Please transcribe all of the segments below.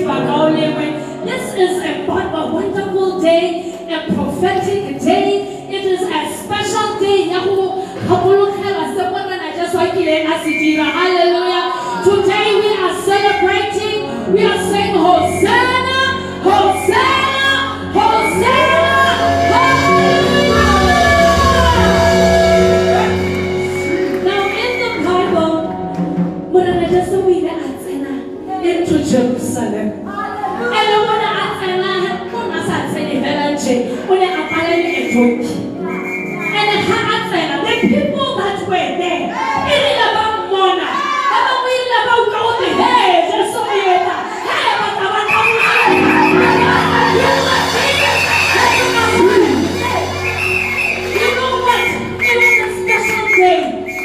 This is a wonderful day, a prophetic day. It is a special day. Hallelujah. Today we are celebrating. We are saying Hosanna, Hosanna, Hosanna, Hallelujah. Now in the Bible, into Jerusalem. And the people that were there, even about Mona, about God, just so you know what? It was a special day.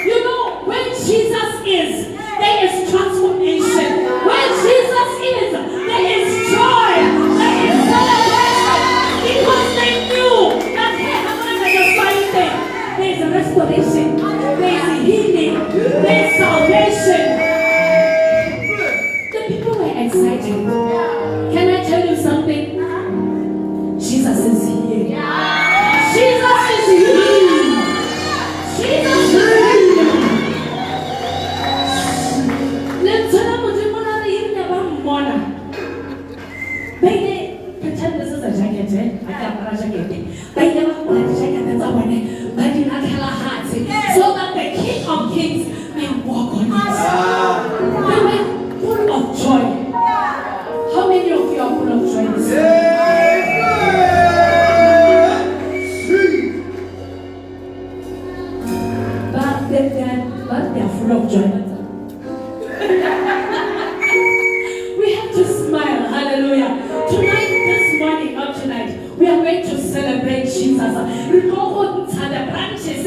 You know, when Jesus is, there is transformation. When Jesus is, there is joy, there is celebration. Because they knew that there is a restoration, there is a healing, there is salvation. The people were excited. Can I tell you something? Jesus is here. Jesus is here. Jesus is here. Let's tell them what you want to hear about Mona. Baby, pretend this is a jacket, eh? I can't wear a jacket. Baby, I'm going to jacket that's our name. But you not tell her heart, so that the King of Kings may walk on it. They were full of joy. How many of you are full of joy this morning? But they are full of joy. We have to smile. Hallelujah. Tonight, this morning, not tonight, we are going to celebrate Jesus. We go on to the branches.